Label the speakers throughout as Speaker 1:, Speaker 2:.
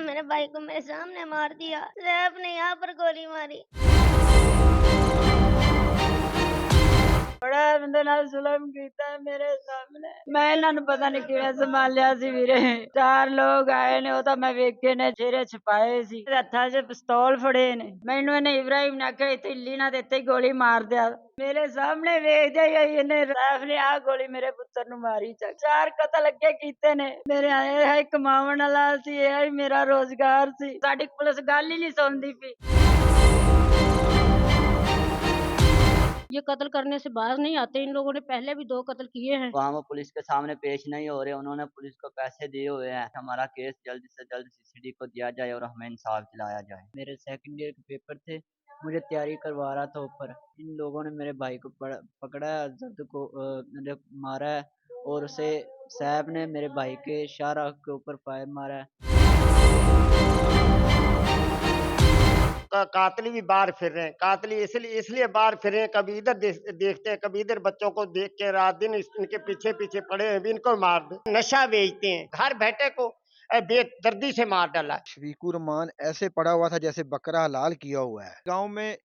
Speaker 1: मेरे भाई को मेरे सामने मार दिया। रैफ ने यहाँ पर गोली मारी। बड़ा बंदे नाल जुल्म कीता मेरे सामने। मैं इन्हां नूं पता नहीं किवें संभालिया सी वीरे। 4 लोग आए ने, ओ तां मैं वेखे ने, चेहरे छुपाए सी, हत्थां 'च पिस्तौल फड़े ने। मैनूं इहने इब्राहिम ने आख्या इत्थे हिल्ली ना ते इत्थे ही गोली मार दिया। मेरे सामने वेखदे ही इहने रैफ ने आ गोली मेरे पुत्तर नूं मारी। 4 कतल अगे कीते ने। मेरे आए कमावण वाला सी, इह मेरा रोजगार सी। साडी पुलिस गल ही नहीं सुनदी पई। ये कत्ल करने से बाहर नहीं आते। इन लोगों ने पहले भी 2 कत्ल किए हैं।
Speaker 2: वहाँ वो पुलिस के सामने पेश नहीं हो रहे। उन्होंने पुलिस को पैसे दिए हुए हैं। हमारा केस जल्द से जल्द सीसीडी को दिया जाए और हमें इंसाफ दिलाया जाए। मेरे सेकंड ईयर के पेपर थे, मुझे तैयारी करवा रहा था ऊपर। इन लोगों ने मेरे भाई को पकड़ा, जब्त को मारा है और उसे साहब ने मेरे भाई के शाहरा के ऊपर फायर मारा है।
Speaker 3: कातली भी बाहर फिर रहे हैं। कातली इसलिए बाहर फिर रहे हैं, कभी इधर देखते हैं, कभी इधर बच्चों को देख के रात दिन इनके पीछे पीछे पड़े हैं, भी इनको मार दो। नशा बेचते हैं, घर बैठे को बेदर्दी से मार डाला।
Speaker 4: शफीकुर रहमान ऐसे पड़ा हुआ था जैसे बकरा हलाल किया हुआ है। गांव में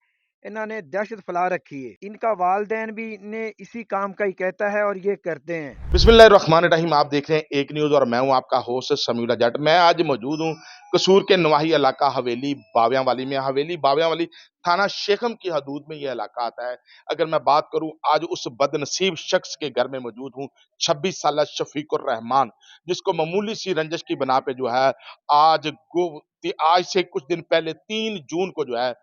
Speaker 4: इन्होंने दहशत फैला रखी है। इनका वालदैन भी इन्हें इसी काम का ही कहता है और ये करते हैं।
Speaker 5: बिस्मिल्लाहिर्रहमानिर्रहीम। आप देख रहे हैं एक न्यूज और मैं हूं आपका होस्ट समीउल्लाह जट। मैं आज मौजूद हूं कसूर के नवाही इलाका हवेली बावियांवाली में। हवेली बावियांवाली थाना शेखम की हदूद में यह इलाका आता है। अगर मैं बात करूं, आज उस बदनसीब शख्स के घर में मौजूद हूं, 26 साल शफीकुर रहमान, जिसको मामूली सी रंजिश की बना पे जो है आज से कुछ दिन पहले 3 जून को जो है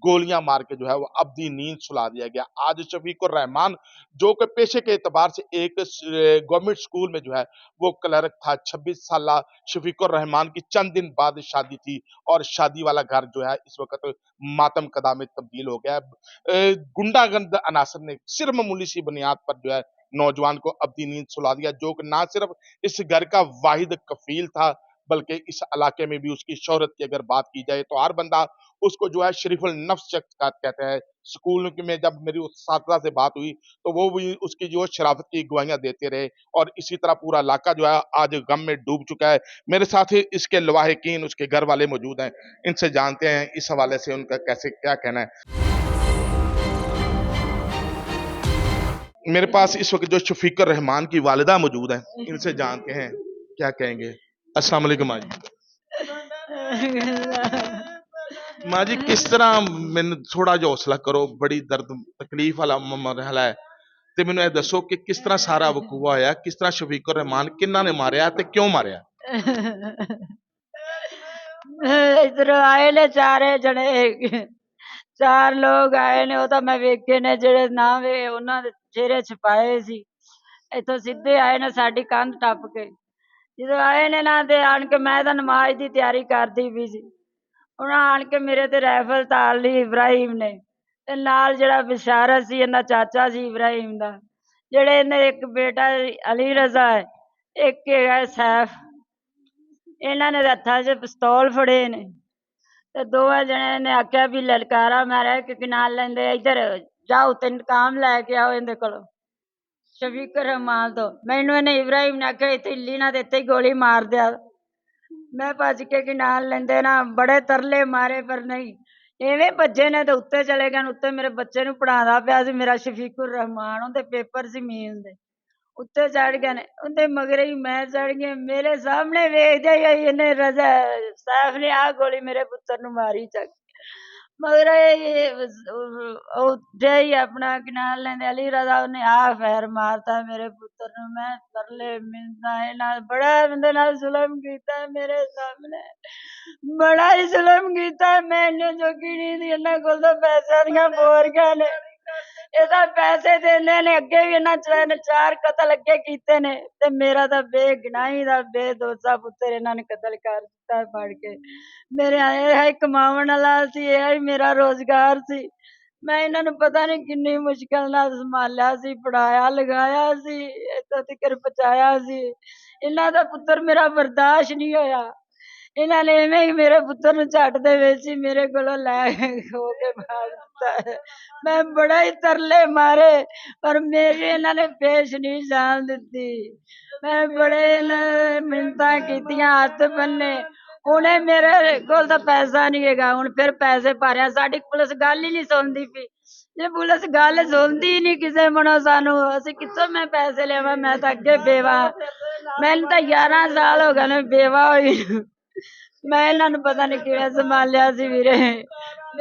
Speaker 5: गोलियां मार के जो है वो अब्दी नींद सुला दिया गया। आज शफीकुर रहमान जो कि पेशे के एतबार से एक गवर्नमेंट स्कूल में जो है वो क्लर्क था। 26 साल शफीकुर रहमान की चंद दिन बाद शादी थी और शादी वाला घर जो है इस वक्त मातम कदा में तब्दील हो गया है। गुंडागर्द अनासर ने सिर्फ मामूली सी बुनियाद पर जो है नौजवान को अब्दी नींद सुला दिया, जो कि ना सिर्फ इस घर का वाहिद कफील था बल्कि इस इलाके में भी उसकी शोहरत की अगर बात की जाए तो हर बंदा उसको जो है शरीफुल नफ्स शख्स कहते हैं। स्कूल में जब मेरी उस छात्रा से बात हुई तो वो भी उसकी जो शराफत की गवाहियां देते रहे और इसी तरह पूरा इलाका जो है आज गम में डूब चुका है। मेरे साथ ही इसके लवाहिकीन उसके घर वाले मौजूद हैं, इनसे जानते हैं इस हवाले से उनका कैसे क्या कहना है। मेरे पास इस वक्त जो शफीकुर रहमान की वालिदा मौजूद है, इनसे जानते हैं क्या कहेंगे। अस्सलाम वालेकुम माँ जी। माँ जी किस तरह, मैंने थोड़ा जो हौसला करो, बड़ी दर्द तकलीफ वाला मरहला है ते मैंने ये दसो कि किस तरह सारा वकूआ होया, किस तरह शफीकुर रहमान किन्ना ने मारिया ते क्यों मारिया।
Speaker 6: इधर आए ने 4 जने, 4 लोग आए ने, ओ तां मैं वेखे ने, जेड़े ना वे उन्हां दे चेहरे छुपाए सी। इथों सीधे आए ने साडी कंध टप के। ਜਦੋਂ ਆਏ ਨੇ ਨਾ ਤੇ ਆਣ ਕੇ ਮੈਂ ਤਾਂ ਨਮਾਜ਼ ਦੀ ਤਿਆਰੀ ਕਰਦੀ ਪਈ ਸੀ। ਉਹਨਾਂ ਆਣ ਕੇ ਮੇਰੇ ਤੇ ਰਾਈਫਲ ਤਾਲ ਲਈ ਇਬਰਾਹੀਮ ਨੇ, ਤੇ ਨਾਲ ਜਿਹੜਾ ਬਿਸ਼ਾਰਤ ਸੀ ਇਹਦਾ ਚਾਚਾ ਸੀ ਇਬਰਾਹੀਮ ਦਾ, ਜਿਹੜੇ ਇਹਨੇ ਇੱਕ ਬੇਟਾ ਅਲੀ ਰਜ਼ਾ ਹੈ, ਇੱਕ ਹੈਗਾ ਸੈਫ। ਇਹਨਾਂ ਨੇ ਹੱਥਾਂ 'ਚ ਪਿਸਤੌਲ ਫੜੇ ਨੇ ਤੇ ਦੋਵਾਂ ਜਣਿਆਂ ਨੇ ਆਖਿਆ ਵੀ ਲਲਕਾਰਾ ਮਾਰਿਆ ਕਿ ਨਾਲ ਲੈਂਦੇ ਇੱਧਰ ਜਾਓ ਤੇ ਇੰਤਕਾਮ ਲੈ ਕੇ ਆਓ ਇਹਦੇ ਕੋਲੋਂ शफीकुर रहमान तो। मैनू इन्हें इब्राहिम ने आख्या इत्थे हिल्ली ना ते इत्थे ही गोली मार दिया। मैं भज के कि नाल लेंदे ना, बड़े तरले मारे पर नहीं, इवें भजे ने ते उत्ते चले गए। उत्ते मेरे बच्चे नूं पढ़ादा पिया सी मेरा शफीकुर रहमान, उहदे पेपर सी मील दे, उत्ते चढ़ गए ने, उहदे मगरे ही मैं चढ़ गई। मेरे सामने वेखदे ही इन्हें रजा सैफ ने आ गोली मेरे पुत्तर नूं मारी चक। मगर उठे ही अपना कि नाम लेंदे अली रजा, उन्हें आ फैर मारता मेरे पुत्र नूं। मैं तरले मिन्नतां इन्हां बड़ा बंदे नाल जुल्म कीता मेरे सामने, बड़ा ही जुल्म कीता। मैं इन्ने जोगी नहीं सी, इन्हां कोल तां पैसे दियां बोरियां ने। ਇਹਦਾ ਪੈਸੇ ਦਿੰਦੇ ਨੇ, ਅੱਗੇ ਵੀ ਇਹਨਾਂ 4 ਕਤਲ ਅੱਗੇ ਕੀਤੇ ਨੇ ਤੇ ਮੇਰਾ ਤਾਂ ਬੇਗੁਨਾਹੀ ਦਾ ਬੇਦੋਸਾ ਪੁੱਤਰ ਇਹਨਾਂ ਨੇ ਕਤਲ ਕਰ ਦਿੱਤਾ ਫੜ ਕੇ। ਮੇਰੇ ਇਹ ਕਮਾਉਣ ਵਾਲਾ ਸੀ, ਇਹ ਹੀ ਮੇਰਾ ਰੋਜ਼ਗਾਰ ਸੀ। ਮੈਂ ਇਹਨਾਂ ਨੂੰ ਪਤਾ ਨਹੀਂ ਕਿੰਨੀ ਮੁਸ਼ਕਲ ਨਾਲ ਸੰਭਾਲਿਆ ਸੀ, ਪੜਾਇਆ ਲਿਖਾਇਆ ਸੀ, ਇੱਥੋਂ ਤੱਕ ਪਹੁੰਚਾਇਆ ਸੀ। ਇਹਨਾਂ ਦਾ ਪੁੱਤਰ ਮੇਰਾ ਬਰਦਾਸ਼ਤ ਨਹੀਂ ਹੋਇਆ। ਇਹਨਾਂ ਨੇ ਐਵੇਂ ਹੀ ਮੇਰੇ ਪੁੱਤਰ ਨੂੰ ਝੱਟ ਦੇ ਵਿੱਚ ਹੀ ਮੇਰੇ ਕੋਲੋਂ ਲੈ ਖੋ ਕੇ ਭਾਗ ਦਿੱਤਾ ਹੈ। ਮੈਂ ਬੜਾ ਹੀ ਤਰਲੇ ਮਾਰੇ ਪਰ ਮੇਰੀ ਇਹਨਾਂ ਨੇ ਪੇਸ਼ ਨਹੀਂ ਜਾਣ ਦਿੱਤੀ। ਮੈਂ ਬੜੇ ਮਿੰਨਤਾਂ ਕੀਤੀਆਂ, ਹੱਥ ਬੰਨੇ,
Speaker 1: ਉਹਨੇ ਮੇਰੇ ਕੋਲ ਤਾਂ ਪੈਸਾ ਨਹੀਂ ਹੈਗਾ, ਹੁਣ ਫਿਰ ਪੈਸੇ ਭਰਿਆ, ਸਾਡੀ ਪੁਲਿਸ ਗੱਲ ਹੀ ਨਹੀਂ ਸੁਣਦੀ ਪਈ। ਜੇ ਪੁਲਿਸ ਗੱਲ ਸੁਣਦੀ ਹੀ ਨਹੀਂ ਕਿਸੇ ਮਨੋਂ ਸਾਨੂੰ, ਅਸੀਂ ਕਿੱਥੋਂ ਮੈਂ ਪੈਸੇ ਲਿਆਵਾਂ? ਮੈਂ ਤਾਂ ਅੱਗੇ ਬੇਵਾ, ਮੈਨੂੰ ਤਾਂ 11 ਸਾਲ ਹੋ ਗਏ ਨੇ ਬੇਵਾ ਹੋਈ ਨੂੰ। ਮੈਂ ਇਹਨਾਂ ਨੂੰ ਪਤਾ ਨਹੀਂ ਕਿਵੇਂ ਸੰਭਾਲਿਆ ਸੀ ਵੀਰੇ।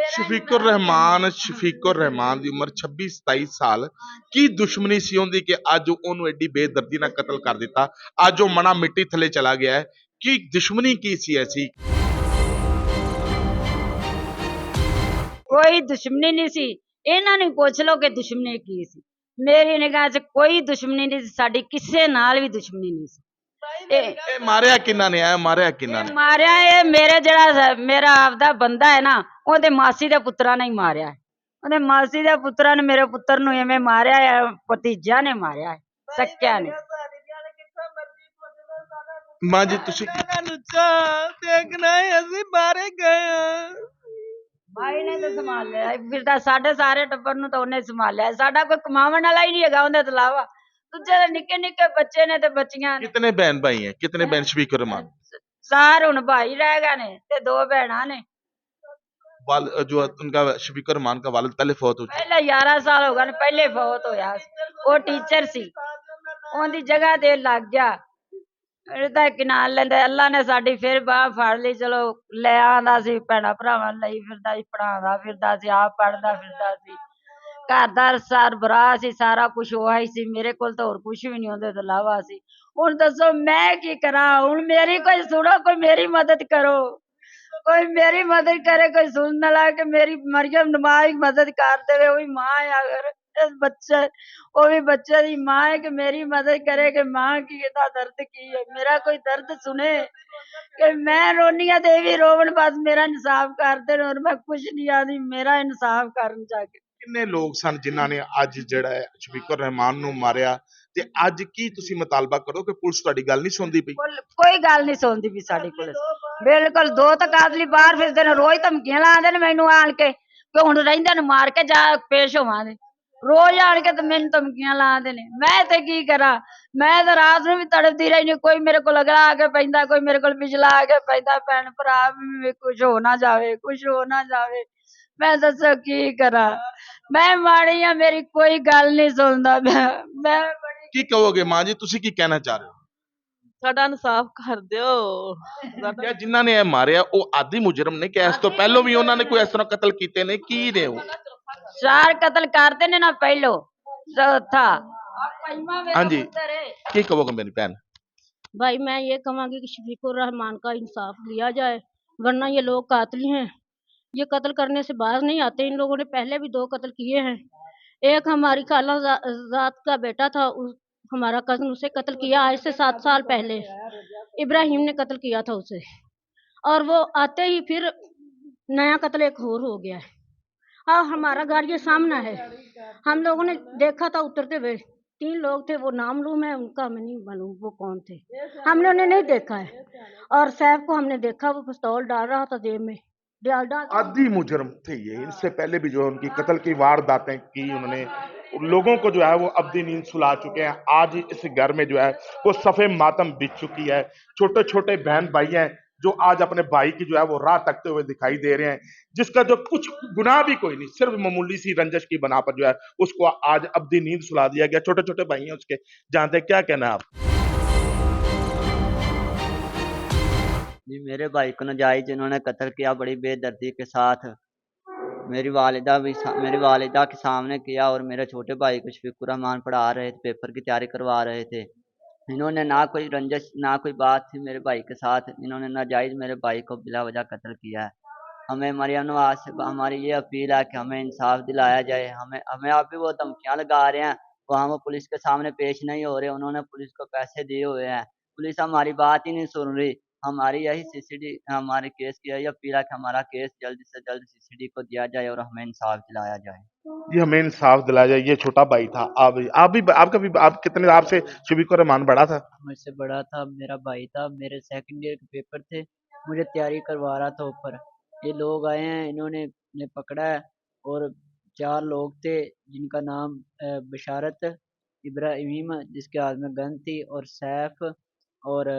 Speaker 5: ਸ਼ਫੀਕੁਰ ਰਹਿਮਾਨ ਦੀ ਉਮਰ 26-27 ਸਾਲ। ਕੀ ਦੁਸ਼ਮਣੀ ਸੀ ਉਹਦੀ ਕਿ ਅੱਜ ਉਹਨੂੰ ਐਡੀ ਬੇਦਰਦੀ ਨਾਲ ਕਤਲ ਕਰ ਦਿੱਤਾ? ਅੱਜ ਉਹ ਮਣਾ ਮਿੱਟੀ ਥੱਲੇ ਚਲਾ ਗਿਆ ਹੈ। ਕੀ ਦੁਸ਼ਮਣੀ ਕੀ ਸੀ ਐਸੀ?
Speaker 1: ਕੋਈ ਦੁਸ਼ਮਣੀ ਨਹੀਂ ਸੀ, ਇਹਨਾਂ ਨੂੰ ਪੁੱਛ ਲਓ ਕਿ ਦੁਸ਼ਮਣੀ ਕੀ ਸੀ। ਮੇਰੀ ਨਿਗਾਹ 'ਚ ਕੋਈ ਦੁਸ਼ਮਣੀ ਨਹੀਂ ਸੀ, ਸਾਡੀ ਕਿਸੇ ਨਾਲ ਵੀ ਦੁਸ਼ਮਣੀ ਨਹੀਂ ਸੀ।
Speaker 5: ਇਹ ਮਾਰਿਆ ਕਿਹਨਾਂ ਨੇ? ਮਾਰਿਆ ਕਿਹਨਾਂ ਨੇ?
Speaker 1: ਮਾਰਿਆ ਇਹ ਮੇਰੇ ਜਿਹੜਾ ਮੇਰਾ ਆਪਦਾ ਬੰਦਾ ਹੈ ਨਾ, ਉਹਦੇ ਮਾਸੀ ਦੇ ਪੁੱਤਰਾਂ ਨੇ ਹੀ ਮਾਰਿਆ। ਉਹਦੇ ਮਾਸੀ ਦੇ ਪੁੱਤਰਾਂ ਨੇ ਮੇਰੇ ਪੁੱਤਰ ਨੂੰ ਐਵੇਂ ਮਾਰਿਆ ਹੈ, ਭਤੀਜਾ ਨੇ ਮਾਰਿਆ ਹੈ, ਸਕਿਆ ਨੇ।
Speaker 5: ਮਾਂ ਜੀ ਤੁਸੀਂ
Speaker 6: ਦੇਖਣਾ ਅਸੀਂ ਬਾਹਰੇ ਗਏ।
Speaker 1: ਭਾਈ ਨੇ ਤਾਂ ਸੰਭਾਲਿਆ ਫਿਰਦਾ, ਸਾਡੇ ਸਾਰੇ ਟੱਬਰ ਨੂੰ ਤਾਂ ਉਹਨੇ ਸੰਭਾਲਿਆ। ਸਾਡਾ ਕੋਈ ਕਮਾਉਣ ਵਾਲਾ ਹੀ ਨਹੀਂ ਹੈਗਾ ਉਹਦੇ ਤੋਂ ਇਲਾਵਾ। ਦੂਜੇ ਦੇ ਨਿੱਕੇ ਨਿੱਕੇ ਬੱਚੇ ਨੇ ਤੇ ਬੱਚੀਆਂ ਨੇ।
Speaker 5: कितने बहन भाई हैं? कितने बहन शफीकुर रहमान?
Speaker 1: ਚਾਰ ਹੁਣ ਭਾਈ ਰਹਿ ਗਏ ਨੇ ਤੇ 2 ਭੈਣਾਂ ਨੇ।
Speaker 5: जो उनका शफीकुर रहमान का वालिद पहले फौत हो चुका।
Speaker 1: ਪਹਿਲੇ 11 ਸਾਲ ਹੋ ਗਏ ਨੇ, ਪਹਿਲੇ ਫੌਤ ਹੋਇਆ ਸੀ। ਉਹ ਟੀਚਰ ਸੀ, ਉਹਦੀ ਜਗ੍ਹਾ ਤੇ ਲੱਗ ਗਿਆ। ਇਹਦਾ ਕੀ ਨਾਂ ਲੈਂਦੇ, ਅੱਲਾ ਨੇ ਸਾਡੀ ਫਿਰ ਬਾਹ ਫੜ ਲਈ। ਚਲੋ ਲੈ ਆਂਦਾ ਸੀ, ਭੈਣਾਂ ਭਰਾਵਾਂ ਲਈ ਫਿਰਦਾ ਸੀ, ਪੜਾਉਂਦਾ ਫਿਰਦਾ ਸੀ, ਆਪ ਪੜ੍ਹਦਾ ਫਿਰਦਾ ਸੀ। ਘਰ ਦਾ ਸਰਬਰਾਹ ਸੀ, ਸਾਰਾ ਕੁਛ ਉਹ ਹੀ ਸੀ। ਮੇਰੇ ਕੋਲ ਤਾਂ ਹੋਰ ਕੁਛ ਵੀ ਨਹੀਂ ਉਹਦੇ ਤੋਂ ਇਲਾਵਾ ਸੀ। ਹੁਣ ਦੱਸੋ ਮੈਂ ਕੀ ਕਰਾਂ? ਹੁਣ ਮੇਰੀ ਕੋਈ ਸੁਣੋ, ਕੋਈ ਮੇਰੀ ਮਦਦ ਕਰੋ, ਕੋਈ ਮੇਰੀ ਮਦਦ करे, कोई सुन न ला के मेरी मरियम नमाज मदद कर देवे। वही माँ है, अगर इस बच्चे वो भी बच्चे दी माँ है कि मेरी मदद करे कि माँ की इतना दर्द की है, मेरा कोई दर्द सुने कि मैं रोनी ते भी रोवन, बस मेरा इंसाफ कर देन। और मैं कुछ नहीं आती, मेरा इंसाफ करन जाके।
Speaker 5: किन्ने लोग सन जिन्हां ने अज जिहड़ा है शफीकुर रहमान नूं मारिया ते अज की तुसीं मुतालबा करो कि पुलिस तुहाडी गल नहीं सुनदी पई?
Speaker 1: कोई गल नहीं सुनदी भी साडी पुलिस, बिल्कुल। 2 ਤਾਂ ਕਾਤਲੀ ਬਾਹਰ ਫਿਰਦੇ ਨੇ, ਰੋਜ਼ ਧਮਕੀਆਂ ਲਾਉਂਦੇ ਨੇ ਮੈਨੂੰ ਆਣ ਕੇ ਕਿ ਹੁਣ ਰਹਿੰਦੇ ਨੂੰ ਮਾਰ ਕੇ ਜਾ ਪੇਸ਼ ਹੋਵਾਂਗੇ। ਰੋਜ਼ ਆਣ ਕੇ ਤੇ ਮੈਨੂੰ ਧਮਕੀਆਂ ਲਾਉਂਦੇ ਨੇ। ਮੈਂ ਤੇ ਕੀ ਕਰਾਂ? ਮੈਂ ਤਾਂ ਰਾਤ ਨੂੰ ਵੀ ਤੜਫਦੀ ਰਹੀ। ਕੋਈ ਮੇਰੇ ਕੋਲ ਅਗਲਾ ਆ ਕੇ ਪੈਂਦਾ, ਕੋਈ ਮੇਰੇ ਕੋਲ ਪਿਛਲਾ ਆ ਕੇ ਪੈਂਦਾ। ਭੈਣ ਭਰਾ ਵੀ ਕੁਝ ਹੋ ਨਾ ਜਾਵੇ, ਕੁਝ ਹੋ ਨਾ ਜਾਵੇ। ਮੈਂ ਦੱਸੋ ਕੀ ਕਰਾਂ? ਮੈਂ ਮਾੜੀ ਆ, ਮੇਰੀ ਕੋਈ ਗੱਲ ਨਹੀਂ ਸੁਣਦਾ। ਮੈਂ ਬੜੀ
Speaker 5: की कहोगे मां जी? तुसीं की कहना चाह रहे हो?
Speaker 6: ਸਾਡਾ ਇਨਸਾਫ ਕਰ ਦਿਓ।
Speaker 5: क्या जिन्हां ने ਇਹ ਮਾਰਿਆ ਉਹ ਆਦੀ ਮੁਜਰਮ ਨੇ ਕਿ ਇਸ ਤੋਂ ਪਹਿਲਾਂ ਵੀ ਉਹਨਾਂ ਨੇ ਕੋਈ ਇਸ ਤਰ੍ਹਾਂ ਕਤਲ ਕੀਤੇ ਨੇ? ਕੀ ਨੇ ਉਹ?
Speaker 1: 4 ਕਤਲ करते ने ना पहलो, चौथा
Speaker 5: हाँ जी। की कहोगे मेरी बहन?
Speaker 7: भाई मैं ये कहूँगी कि शफीकुर रहमान का इंसाफ लिया जाए, वरना ये लोग कातिल हैं। ये कत्ल करने से बाहर नहीं आते। इन लोगों ने पहले भी 2 कत्ल किए हैं। एक हमारी खाला जात का बेटा था, हमारा कज़न, उसे कत्ल किया आज से 7 साल पहले। इब्राहिम ने कत्ल किया था उसे, और वो आते ही फिर नया कत्ल एक और हो गया है। हाँ, हमारा घर ये सामना है, हम लोगों ने देखा था उतरते हुए। 3 लोग थे, वो नामलूम है उनका, मैं नहीं मालूम वो कौन थे, हमने उन्हें नहीं देखा है। और सैफ को हमने देखा, वो पिस्तौल डाल रहा था जेब में, डाल
Speaker 5: आदी मुजरम थे ये। इससे पहले भी जो है उनकी कत्ल की वारदातें की उन्होंने, लोगों को जो है वो अब्दी नींद सुला चुके हैं। आज इस घर में जो है वो सफ़े मातम बिछ चुकी है। छोटे छोटे बहन भाई हैं जो आज अपने भाई की जो है वो राह तकते हुए दिखाई दे रहे हैं, जिसका जो कुछ गुनाह भी कोई नहीं, सिर्फ मामूली सी रंजश की बना पर जो है उसको आज अब्दी नींद सुला दिया गया। छोटे छोटे भाई हैं उसके, जानते हैं क्या कहना है आप?
Speaker 2: जी मेरे भाई को नाजायज इन्होंने कत्ल किया बड़ी बेदर्दी के साथ। मेरी वालिदा के सामने किया। और मेरे छोटे भाई को शफीकुर रहमान पढ़ा रहे थे, पेपर की तैयारी करवा रहे थे। इन्होंने ना कोई रंजिश ना कोई बात थी मेरे भाई के साथ, इन्होंने नाजायज मेरे भाई को बिला वजह कत्ल किया है। हमें मरियम नवाज से हमारी ये अपील है कि हमें इंसाफ दिलाया जाए। हमें आप भी वो धमकियाँ लगा रहे हैं, वहाँ वो पुलिस के सामने पेश नहीं हो रहे। उन्होंने पुलिस को पैसे दिए हुए हैं, पुलिस हमारी बात ही नहीं सुन रही। हमारी यही सीसीडी हमारे केस की यही अपील है कि हमारा केस जल्द से जल्द सीसीडी को दिया जाए और हमें इंसाफ दिलाया जाए।
Speaker 5: जी हमें इंसाफ दिलाया जाए। ये छोटा भाई था। आप कितने, आपसे शफीकुर रहमान बड़ा था?
Speaker 2: मुझसे बड़ा था, मेरा भाई था। मेरे सेकंड ईयर के पेपर थे, मुझे तैयारी करवा रहा था ऊपर। ये लोग आए हैं, इन्होंने पकड़ा है। और 4 लोग थे जिनका नाम बशारत, इब्राहिम जिसके हाथ में गन थी, और सैफ और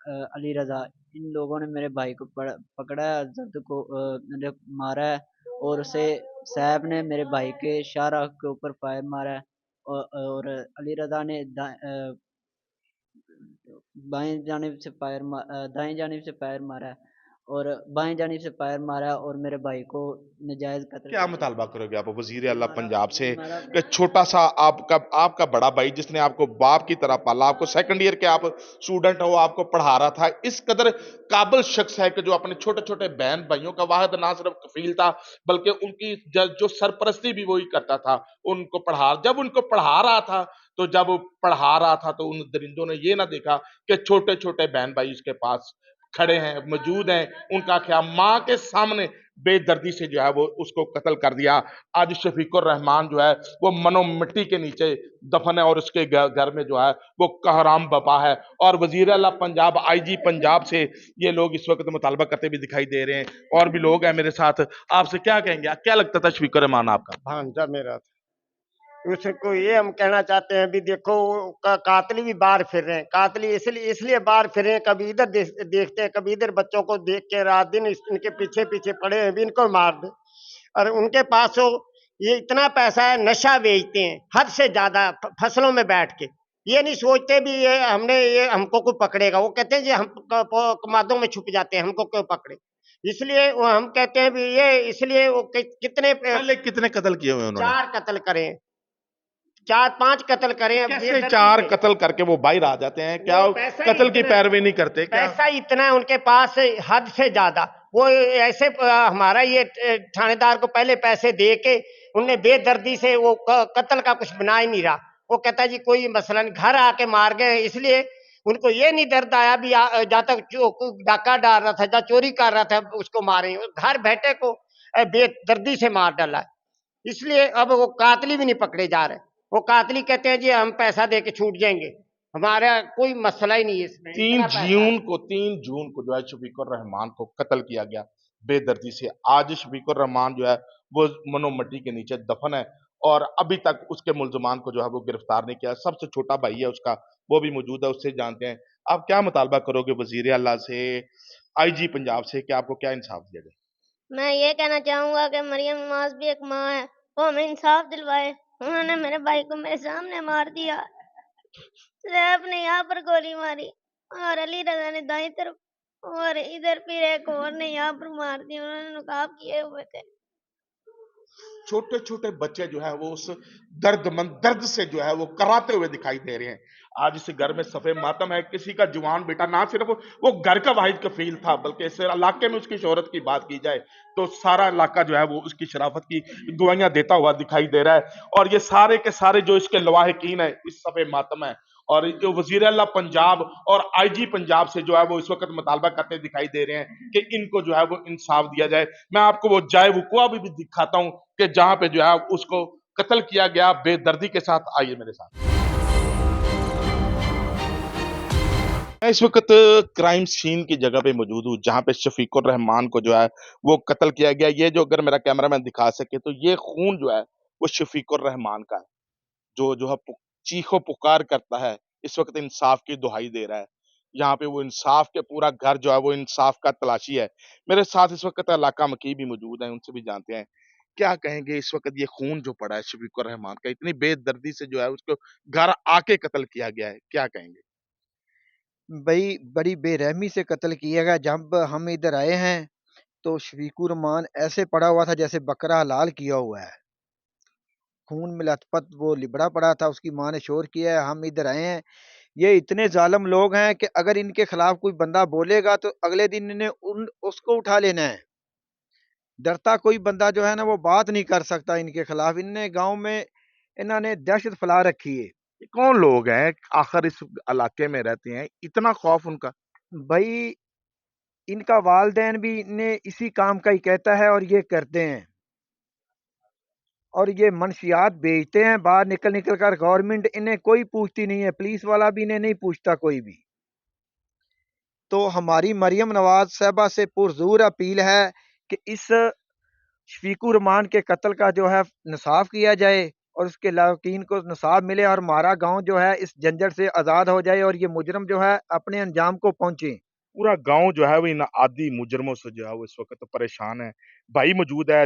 Speaker 2: अली रजा, इन लोगों ने मेरे भाई को पकड़ा है, अजहद को मेरे मारा है, और उसे सैफ ने मेरे भाई के शाहरुख के ऊपर फायर मारा है, और अली रजा ने दाएं जानिब से फायर मारा है, और बाएं जानिब से फायर मारा है, और मेरे भाई को नजायज कत्ल
Speaker 5: क्या
Speaker 2: करने
Speaker 5: मुतालबा करोगे आप वजीर
Speaker 2: ये
Speaker 5: अल्लाह
Speaker 2: हमारा
Speaker 5: पंजाब
Speaker 2: ये
Speaker 5: से
Speaker 2: हमारा
Speaker 5: कि छोटा सा आपका आपका बड़ा भाई जिसने आपको बाप की तरह पाला, आपको सेकंड ईयर के आप स्टूडेंट हो, आपको पढ़ा रहा था, इस कदर काबिल शख्स है कि जो अपने छोटे छोटे बहन भाइयों का वाहिद ना सिर्फ कफील था बल्कि उनकी जो सरपरस्ती भी वही करता था, जब उनको पढ़ा रहा था, तो जब वो पढ़ा रहा था तो उन दरिंदों ने ये ना देखा कि छोटे छोटे बहन भाई उसके पास खड़े हैं, मौजूद हैं, उनका क्या माँ के सामने बेदर्दी से जो है वो उसको कत्ल कर दिया। आज शफीकुर रहमान जो है वो मनो मिट्टी के नीचे दफन है, और उसके घर में जो है वो कहराम बपा है। और वजीर आला पंजाब, आईजी पंजाब से ये लोग इस वक्त मुतालबा करते भी दिखाई दे रहे हैं। और भी लोग हैं मेरे साथ, आपसे क्या कहेंगे, क्या लगता था शफीकुर रहमान आपका?
Speaker 3: भांजा मेरा था। उसको ये हम कहना चाहते हैं, भी देखो कातली भी बाहर फिर रहे हैं, कातली इसलिए इसलिए बाहर फिर रहे हैं, कभी इधर देखते हैं, कभी इधर बच्चों को देख के रात दिन इनके पीछे पीछे पड़े हैं, भी इनको मार दे। और उनके पास हो ये इतना पैसा है, नशा बेचते हैं हद से ज्यादा, फसलों में बैठ के। ये नहीं सोचते भी ये हमको कोई पकड़ेगा, वो कहते हैं जी हम कमादों में छुप जाते हैं, हमको क्यों पकड़े। इसलिए वो हम कहते हैं भी ये इसलिए वो कितने
Speaker 5: पहले कितने कत्ल किए हुए उन्होंने?
Speaker 3: 4 कत्ल करे, 4-5 कत्ल करे हैं।
Speaker 5: कैसे 4 कत्ल करके वो बाहर आ जाते हैं? क्या
Speaker 3: वो पैसा ही
Speaker 5: कत्ल की
Speaker 3: इतना-
Speaker 5: पैरवी नहीं करते क्या?
Speaker 3: पैसा इतना है उनके पास, हद से ज्यादा। वो ऐसे हमारा ये थानेदार को पहले पैसे दे के उनने बेदर्दी से वो कत्ल का कुछ बना ही नहीं रहा। वो कहता जी कोई मसला नहीं, घर आके मार गए, इसलिए उनको ये नहीं दर्द आया भी जहाँ तक कोई डाका डाल रहा था या चोरी कर रहा था उसको मारे, घर बैठे को बेदर्दी से मार डाला है। इसलिए अब वो कातली भी नहीं पकड़े जा रहे। वो कातली कहते हैं जी हम पैसा दे के छूट जाएंगे, हमारा कोई मसला ही नहीं है इसमें।
Speaker 5: 3 जून को जो है शफीकुर रहमान को कत्ल किया गया बेदर्दी से। आज शफीकुर रहमान जो है वो मनो मट्टी के नीचे दफन है, और अभी तक उसके मुल्जमान को जो है वो गिरफ्तार नहीं किया। सबसे छोटा भाई है उसका, वो भी मौजूद है, उससे जानते हैं। आप क्या मुतालबा करोगे वजीर आला से, आईजी पंजाब से, कि आपको क्या इंसाफ दिया जाए?
Speaker 8: मैं ये कहना चाहूंगा कि मरियम नवाज भी एक माँ है, वो हमें इंसाफ दिलवाए। उन्होंने मेरे भाई को मेरे सामने मार दिया, सैफ ने यहाँ पर गोली मारी, और अली रजा ने दाई तरफ, और इधर फिर एक और ने यहाँ पर मार दिया। उन्होंने नकाब किए हुए थे।
Speaker 5: छोटे छोटे बच्चे जो है वो उस दर्द से जो है वो कराते हुए दिखाई दे रहे हैं। आज इस घर में सफे मातम है। किसी का जवान बेटा ना सिर्फ वो घर का वाहिद कफील था, बल्कि इस इलाके में उसकी शोहरत की बात की जाए तो सारा इलाका जो है वो उसकी शराफत की गवाहियां देता हुआ दिखाई दे रहा है। और ये सारे के सारे जो इसके लवाहिकीन है इस सफे मातम है, और जो वजीर अल्लाह पंजाब और आईजी पंजाब से जो है वो इस वक्त मुतालबा करते दिखाई दे रहे हैं कि इनको जो है वो इंसाफ दिया जाए। मैं आपको वो जाए वुकुआ भी दिखाता हूं कि जहां पे जो है उसको कत्ल किया गया बेदर्दी के साथ। आइए मेरे साथ। मैं इस वक्त क्राइम सीन की जगह पे मौजूद हूँ जहां पे शफीकुर रहमान को जो है वो कत्ल किया गया। ये जो अगर मेरा कैमरामैन दिखा सके तो ये खून जो है वो शफीकुर रहमान का है, जो जो है चीखो पुकार करता है, इस वक्त इंसाफ की दुहाई दे रहा है। यहाँ पे वो इंसाफ के पूरा घर जो है वो इंसाफ का तलाशी है। मेरे साथ इस वक्त इलाका मकी भी मौजूद हैं, उनसे भी जानते हैं क्या कहेंगे। इस वक्त ये खून जो पड़ा है शफीकुर रहमान का, इतनी बेदर्दी से जो है उसको घर आके कत्ल किया गया है, क्या कहेंगे?
Speaker 4: भाई बड़ी बेरहमी से कत्ल किया गया। जब हम इधर आए हैं तो शफीकुर रहमान ऐसे पड़ा हुआ था जैसे बकरा हलाल किया हुआ है, खून में लथपथ वो लिबड़ा पड़ा था। उसकी माँ ने शोर किया है, हम इधर आए हैं। ये इतने जालिम लोग हैं कि अगर इनके खिलाफ कोई बंदा बोलेगा तो अगले दिन इन्हें उसको उठा लेना है। डरता कोई बंदा जो है ना वो बात नहीं कर सकता इनके खिलाफ। इनने गांव में इन्होंने दहशत फैला रखी है।
Speaker 5: ये कौन लोग हैं आखिर इस इलाके में रहते हैं, इतना खौफ उनका?
Speaker 4: भाई इनका वालदैन भी इन्हें इसी काम का ही कहता है और ये करते हैं, और ये मनशियात बेचते हैं बाहर निकल निकल कर। गवर्नमेंट इन्हें कोई पूछती नहीं है, पुलिस वाला भी इन्हें नहीं पूछता कोई भी। तो हमारी मरियम नवाज साहबा से पुरजोर अपील है कि इस शफीकुर रहमान के कत्ल का जो है इंसाफ किया जाए और उसके लायकीन को इंसाफ मिले, और हमारा गांव जो है इस झंझट से आज़ाद हो जाए और ये मुजरम जो है अपने अंजाम को पहुंचे।
Speaker 5: पूरा गांव जो है वो इन आदि मुजरमों से जो है वो इस वक्त परेशान है। भाई मौजूद है।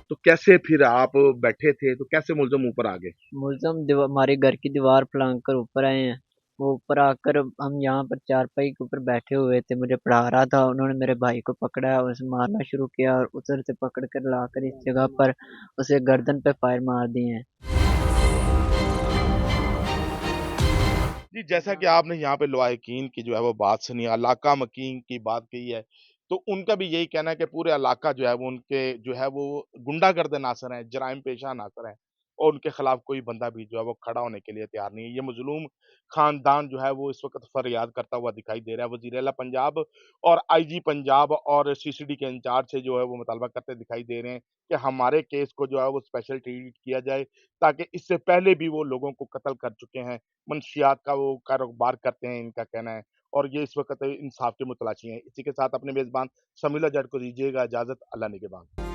Speaker 5: तो कैसे फिर आप बैठे थे तो कैसे मुलजम ऊपर आ गए?
Speaker 2: मुलजम हमारे घर की दीवार फलांग कर ऊपर आए हैं। वो ऊपर आकर हम यहाँ पर चारपाई के ऊपर बैठे हुए थे, मुझे पढ़ा रहा था, उन्होंने मेरे भाई को पकड़ा और उसे मारना शुरू किया और उधर से पकड़ कर लाकर इस जगह पर उसे गर्दन पे फायर मार दिए हैं।
Speaker 5: जी, जैसा कि आपने यहाँ पे लवाहिकीन की जो है वो बात सुनी, इलाका मकीन की बात कही है, तो उनका भी यही कहना है कि पूरे इलाका जो है वो उनके जो है वो गुंडागर्द नासर हैं, जराइम पेशा नासर हैं और उनके खिलाफ कोई बंदा भी जो है वो खड़ा होने के लिए तैयार नहीं है। ये मज़लूम खानदान जो है वो इस वक़्त फरियाद करता हुआ दिखाई दे रहा है। वज़ीर आला पंजाब और आईजी पंजाब और सीसीडी के इंचार्ज से जो है वो मुतालबा करते दिखाई दे रहे हैं कि हमारे केस को जो है वो स्पेशल ट्रीट किया जाए, ताकि इससे पहले भी वो लोगों को कत्ल कर चुके हैं। मंशियात का वो कारोबार करते हैं, इनका कहना है और ये इस वक़्त इंसाफ की मुतलाशी हैं। इसी के साथ अपने मेज़बान शमीला जट को दीजिएगा इजाज़त। अल्लाह निगहबान।